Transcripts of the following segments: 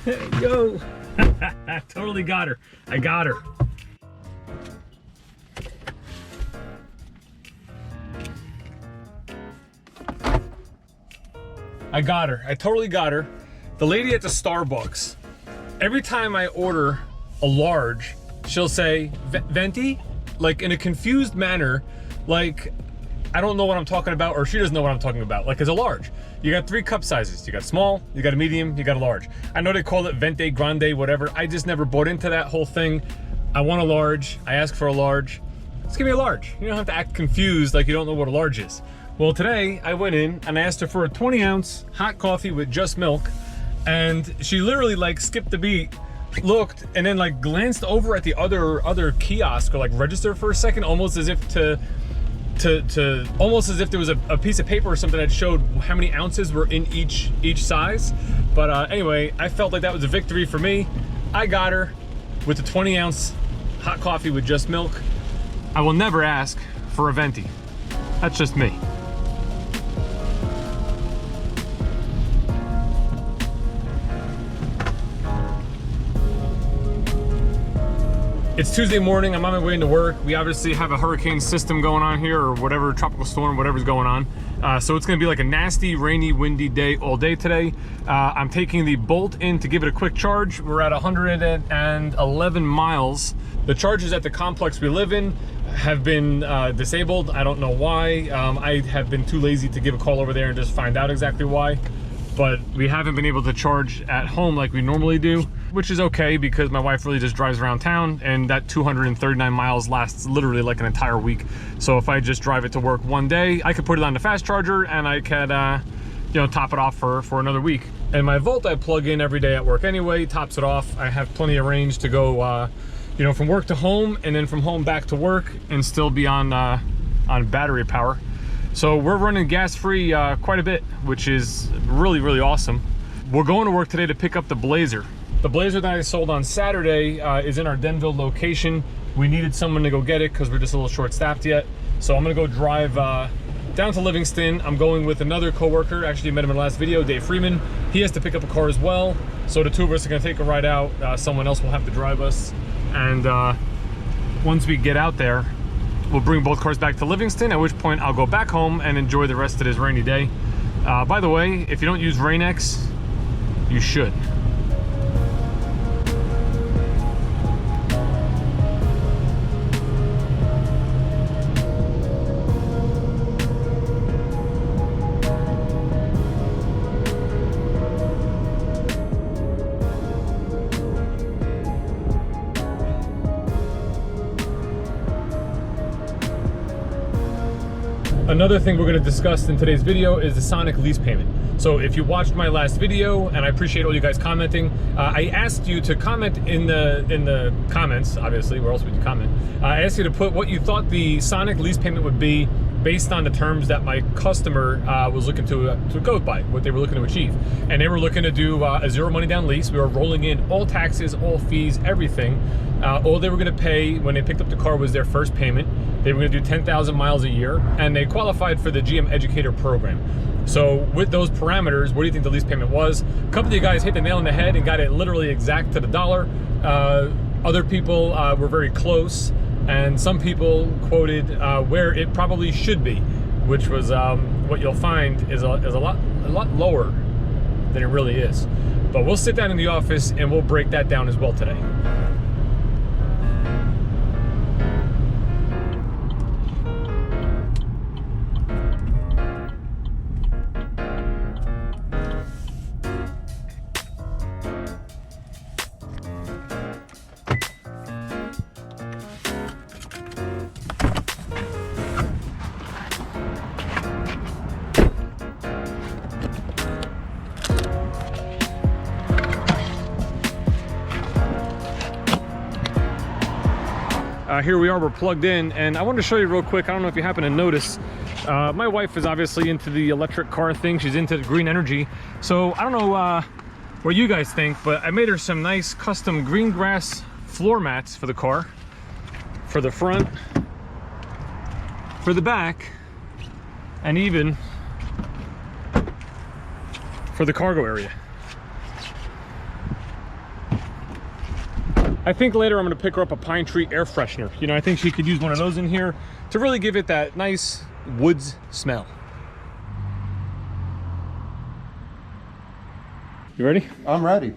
Yo. Totally got her. I got her. I got her. I totally got her. The lady at the Starbucks, every time I order a large, she'll say, venti? Like in a confused manner, like I don't know what I'm talking about, or she doesn't know what I'm talking about. Like it's a large. You got 3 cup sizes. You got small, you got a medium, you got a large. I know they call it venti, grande, whatever. I just never bought into that whole thing. I want a large. I ask for a large. Just give me a large. You don't have to act confused like you don't know what a large is. Well, today I went in and I asked her for a 20-ounce hot coffee with just milk, and she literally like skipped the beat, looked, and then like glanced over at the other kiosk or like register for a second, almost as if almost as if there was a piece of paper or something that showed how many ounces were in each size. But anyway, I felt like that was a victory for me. I got her with the 20-ounce hot coffee with just milk. I will never ask for a venti. That's just me. It's Tuesday morning, I'm on my way into work. We obviously have a hurricane system going on here, or whatever, tropical storm, whatever's going on. So it's gonna be like a nasty, rainy, windy day all day today. I'm taking the Bolt in to give it a quick charge. We're at 111 miles. The chargers at the complex we live in have been disabled. I don't know why. I have been too lazy to give a call over there and just find out exactly why. But we haven't been able to charge at home like we normally do, which is okay because my wife really just drives around town, and that 239 miles lasts literally like an entire week. So if I just drive it to work one day, I could put it on the fast charger and I could, you know, top it off for another week. And my Volt I plug in every day at work anyway, tops it off. I have plenty of range to go, you know, from work to home, and then from home back to work, and still be on battery power. So we're running gas-free quite a bit, which is really, really awesome. We're going to work today to pick up the Blazer. The Blazer that I sold on Saturday is in our Denville location. We needed someone to go get it because we're just a little short-staffed yet. So I'm gonna go drive down to Livingston. I'm going with another coworker. Actually, I met him in the last video, Dave Freeman. He has to pick up a car as well. So the two of us are gonna take a ride out. Someone else will have to drive us. And once we get out there, we'll bring both cars back to Livingston, at which point I'll go back home and enjoy the rest of this rainy day. By the way, if you don't use Rain-X, you should. Another thing we're going to discuss in today's video is the Sonic lease payment. So if you watched my last video, and I appreciate all you guys commenting, I asked you to comment in the comments, obviously, where else would you comment? I asked you to put what you thought the Sonic lease payment would be based on the terms that my customer was looking to go by, what they were looking to achieve. And they were looking to do a zero money down lease. We were rolling in all taxes, all fees, everything. All they were going to pay when they picked up the car was their first payment. They were going to do 10,000 miles a year, and they qualified for the GM Educator program. So with those parameters, what do you think the lease payment was? A couple of you guys hit the nail on the head and got it literally exact to the dollar. Other people were very close, and some people quoted where it probably should be, which was what you'll find is a lot lower than it really is. But we'll sit down in the office and we'll break that down as well today. Here we are, we're plugged in, and I wanted to show you real quick. I don't know if you happen to notice, my wife is obviously into the electric car thing. She's into green energy. So I don't know what you guys think, but I made her some nice custom green grass floor mats for the car, for the front, for the back, and even for the cargo area. I think later I'm gonna pick her up a pine tree air freshener. You know, I think she could use one of those in here to really give it that nice woods smell. You ready? I'm ready.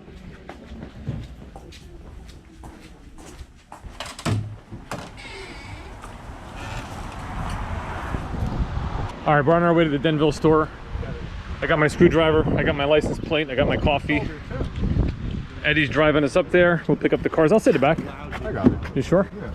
All right, we're on our way to the Denville store. I got my screwdriver, I got my license plate, I got my coffee. Eddie's driving us up there. We'll pick up the cars. I'll sit in the back. I got it. You sure? Yeah.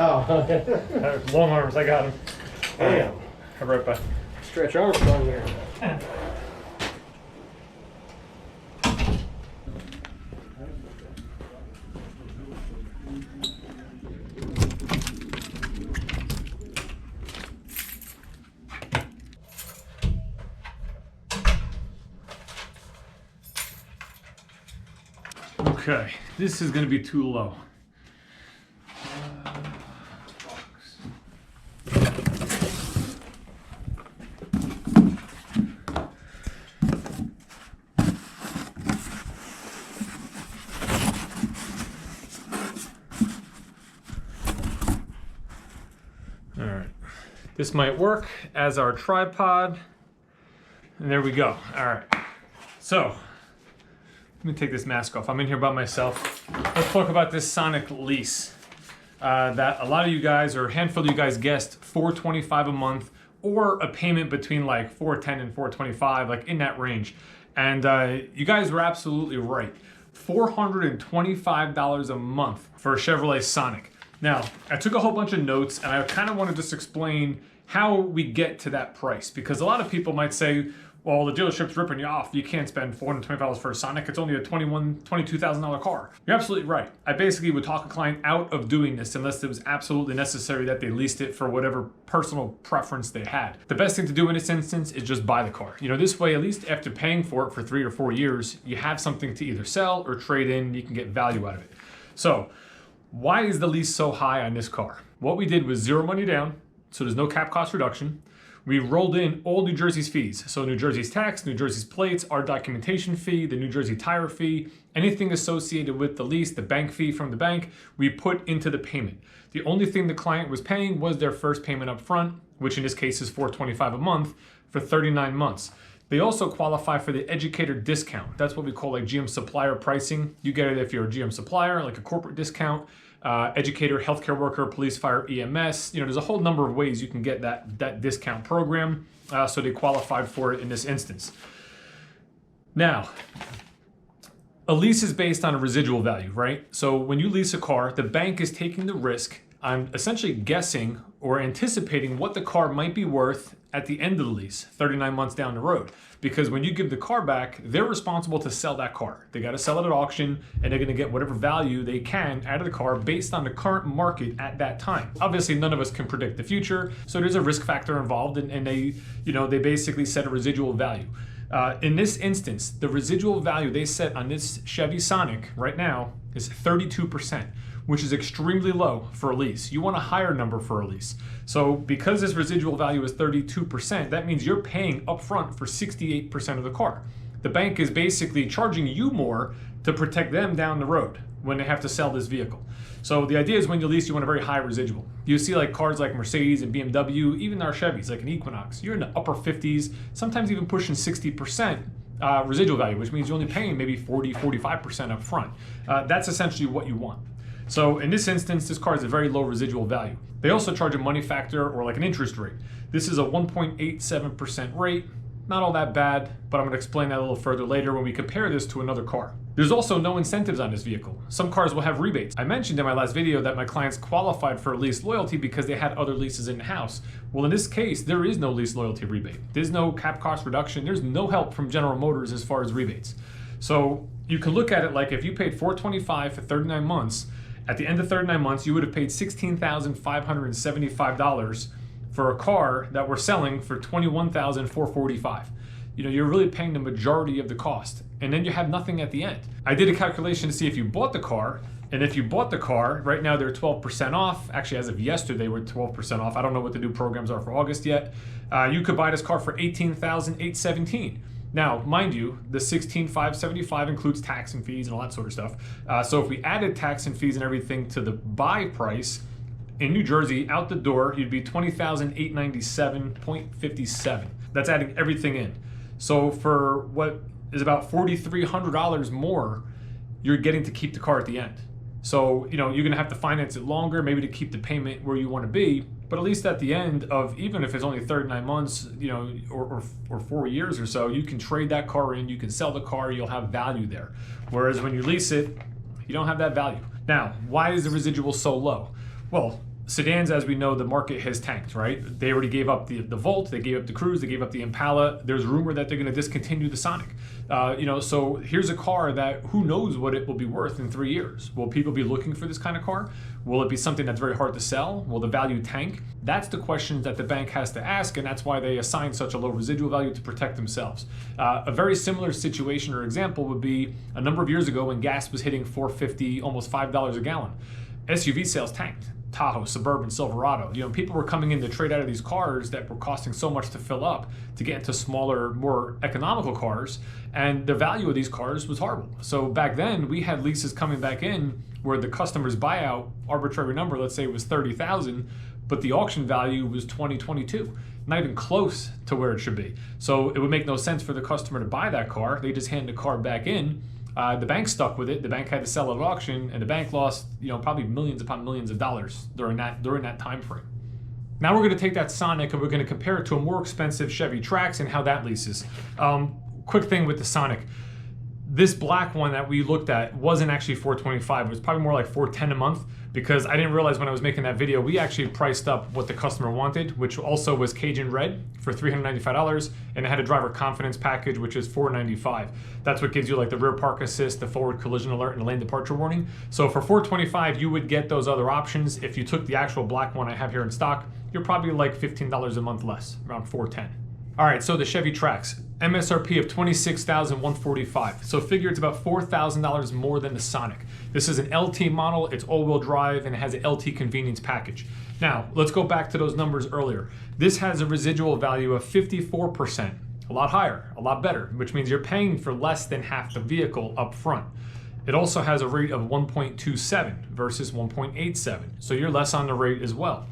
Oh, Long arms, I got him. damn. I'm right back. Stretch Armstrong here. Okay, this is gonna be too low. All right, this might work as our tripod. And there we go. All right, so let me take this mask off. I'm in here by myself. Let's talk about this Sonic lease that a lot of you guys, or a handful of you guys, guessed $425 a month, or a payment between like $410 and $425, like in that range. And you guys were absolutely right. $425 a month for a Chevrolet Sonic. Now, I took a whole bunch of notes, and I kind of want to just explain how we get to that price, because a lot of people might say, well, the dealership's ripping you off. You can't spend $425 for a Sonic. It's only a $22,000 car. You're absolutely right. I basically would talk a client out of doing this unless it was absolutely necessary that they leased it for whatever personal preference they had. The best thing to do in this instance is just buy the car. You know, this way, at least after paying for it for 3 or 4 years, you have something to either sell or trade in. You can get value out of it. So, why is the lease so high on this car? What we did was 0 money down, so there's no cap cost reduction. We rolled in all New Jersey's fees. So New Jersey's tax, New Jersey's plates, our documentation fee, the New Jersey tire fee, anything associated with the lease, the bank fee from the bank, we put into the payment. The only thing the client was paying was their first payment up front, which in this case is $425 a month for 39 months. They also qualify for the educator discount. That's what we call like GM supplier pricing. You get it if you're a GM supplier, like a corporate discount. Educator, healthcare worker, police, fire, EMS. You know, there's a whole number of ways you can get that discount program. So they qualified for it in this instance. Now, a lease is based on a residual value, right? So when you lease a car, the bank is taking the risk on essentially guessing or anticipating what the car might be worth at the end of the lease, 39 months down the road. Because when you give the car back, they're responsible to sell that car. They got to sell it at auction, and they're going to get whatever value they can out of the car based on the current market at that time. Obviously, none of us can predict the future, so there's a risk factor involved, and they basically set a residual value. In this instance, the residual value they set on this Chevy Sonic right now is 32%. Which is extremely low for a lease. You want a higher number for a lease. So because this residual value is 32%, that means you're paying upfront for 68% of the car. The bank is basically charging you more to protect them down the road when they have to sell this vehicle. So the idea is when you lease, you want a very high residual. You see like cars like Mercedes and BMW, even our Chevys, like an Equinox, you're in the upper 50s, sometimes even pushing 60% residual value, which means you're only paying maybe 40, 45% up front. That's essentially what you want. So in this instance, this car is a very low residual value. They also charge a money factor or like an interest rate. This is a 1.87% rate. Not all that bad, but I'm going to explain that a little further later when we compare this to another car. There's also no incentives on this vehicle. Some cars will have rebates. I mentioned in my last video that my clients qualified for lease loyalty because they had other leases in the house. Well, in this case, there is no lease loyalty rebate. There's no cap cost reduction. There's no help from General Motors as far as rebates. So you can look at it like if you paid $425 for 39 months, at the end of 39 months, you would have paid $16,575 for a car that we're selling for $21,445. You know, you're really paying the majority of the cost, and then you have nothing at the end. I did a calculation to see if you bought the car, and if you bought the car, right now they're 12% off. Actually, as of yesterday, we're 12% off. I don't know what the new programs are for August yet. You could buy this car for $18,817. Now, mind you, the $16,575 includes tax and fees and all that sort of stuff. So if we added tax and fees and everything to the buy price, in New Jersey, out the door, you'd be $20,897.57. That's adding everything in. So for what is about $4,300 more, you're getting to keep the car at the end. So, you know, you're gonna have to finance it longer, maybe to keep the payment where you wanna be, but at least at the end of, even if it's only 39 months, you know, or 4 years or so, you can trade that car in, you can sell the car, you'll have value there. Whereas when you lease it, you don't have that value. Now, why is the residual so low? Well, sedans, as we know, the market has tanked, right? They already gave up the Volt, they gave up the Cruze, they gave up the Impala. There's rumor that they're gonna discontinue the Sonic. You know, so here's a car that who knows what it will be worth in 3 years. Will people be looking for this kind of car? Will it be something that's very hard to sell? Will the value tank? That's the questions that the bank has to ask, and that's why they assign such a low residual value to protect themselves. A very similar situation or example would be a number of years ago when gas was hitting $4.50, almost $5 a gallon. SUV sales tanked. Tahoe, Suburban, Silverado. You know, people were coming in to trade out of these cars that were costing so much to fill up to get into smaller, more economical cars, and the value of these cars was horrible. So back then, we had leases coming back in where the customer's buyout, arbitrary number, let's say it was 30,000, but the auction value was 22, not even close to where it should be. So it would make no sense for the customer to buy that car. They just hand the car back in. The bank stuck with it. The bank had to sell it at auction, and the bank lost, you know, probably millions upon millions of dollars during that time frame. Now we're going to take that Sonic and we're going to compare it to a more expensive Chevy Trax and how that leases. Quick thing with the Sonic. This black one that we looked at wasn't actually $425. It was probably more like $410 a month, because I didn't realize when I was making that video, we actually priced up what the customer wanted, which also was Cajun Red for $395, and it had a driver confidence package, which is $495. That's what gives you like the rear park assist, the forward collision alert, and the lane departure warning. So for $425, you would get those other options. If you took the actual black one I have here in stock, you're probably like $15 a month less, around $410. All right, so the Chevy Trax, MSRP of $26,145. So figure it's about $4,000 more than the Sonic. This is an LT model, it's all-wheel drive, and it has an LT convenience package. Now, let's go back to those numbers earlier. This has a residual value of 54%, a lot higher, a lot better, which means you're paying for less than half the vehicle up front. It also has a rate of 1.27 versus 1.87, so you're less on the rate as well.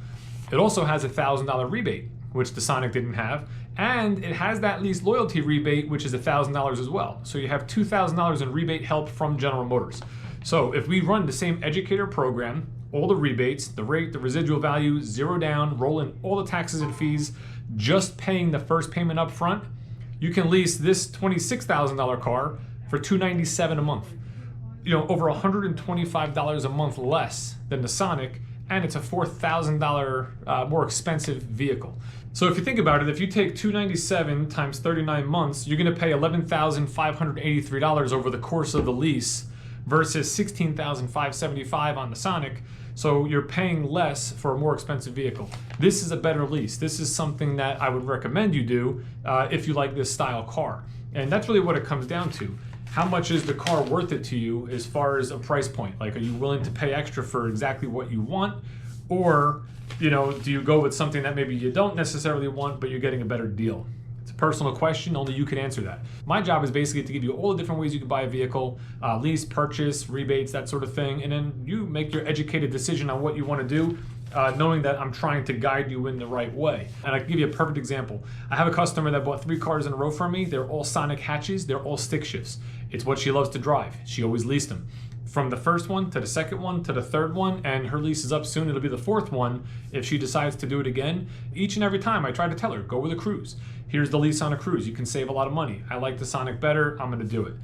It also has a $1,000 rebate, which the Sonic didn't have, and it has that lease loyalty rebate, which is $1,000 as well. So you have $2,000 in rebate help from General Motors. So if we run the same educator program, all the rebates, the rate, the residual value, zero down, roll in all the taxes and fees, just paying the first payment up front, you can lease this $26,000 car for $297 a month. You know, over $125 a month less than the Sonic, and it's a $4,000 more expensive vehicle. So if you think about it, if you take $297 times 39 months, you're gonna pay $11,583 over the course of the lease versus $16,575 on the Sonic. So you're paying less for a more expensive vehicle. This is a better lease. This is something that I would recommend you do if you like this style car. And that's really what it comes down to. How much is the car worth it to you as far as a price point? Like, are you willing to pay extra for exactly what you want? Or, you know, do you go with something that maybe you don't necessarily want, but you're getting a better deal? It's a personal question, only you can answer that. My job is basically to give you all the different ways you can buy a vehicle, lease, purchase, rebates, that sort of thing, and then you make your educated decision on what you want to do, knowing that I'm trying to guide you in the right way. And I can give you a perfect example. I have a customer that bought 3 cars in a row from me. They're all Sonic hatches, they're all stick shifts. It's what she loves to drive. She always leased them. from the first one to the second one to the third one, and her lease is up soon. It'll be the fourth one if she decides to do it again. Each and every time I try to tell her, go with a Cruise. Here's the lease on a Cruise. You can save a lot of money. I like the Sonic better. I'm going to do it.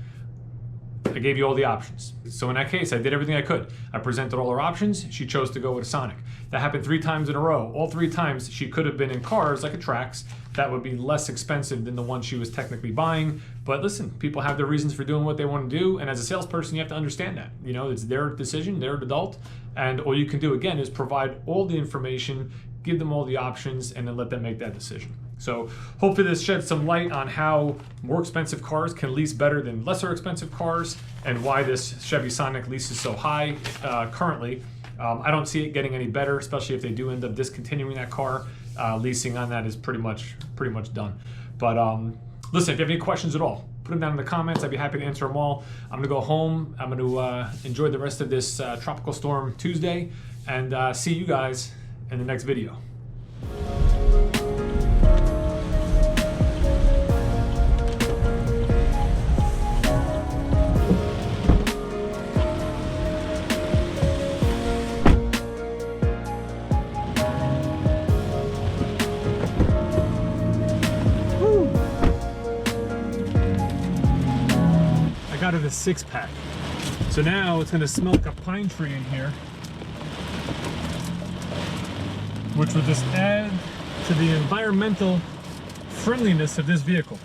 I gave you all the options. So in that case, I did everything I could. I presented all her options. She chose to go with a Sonic. That happened 3 times in a row. All 3 times she could have been in cars like a Trax that would be less expensive than the one she was technically buying. But listen, people have their reasons for doing what they want to do. And as a salesperson, you have to understand that. You know, it's their decision, they're an adult. And all you can do, again, is provide all the information, give them all the options, and then let them make that decision. So hopefully this sheds some light on how more expensive cars can lease better than lesser expensive cars, and why this Chevy Sonic lease is so high currently. I don't see it getting any better, especially if they do end up discontinuing that car. Leasing on that is pretty much done. But listen, if you have any questions at all, put them down in the comments. I'd be happy to answer them all. I'm gonna go home. I'm gonna enjoy the rest of this Tropical Storm Tuesday, and see you guys in the next video. Out of the 6-pack. So now it's going to smell like a pine tree in here, which will just add to the environmental friendliness of this vehicle.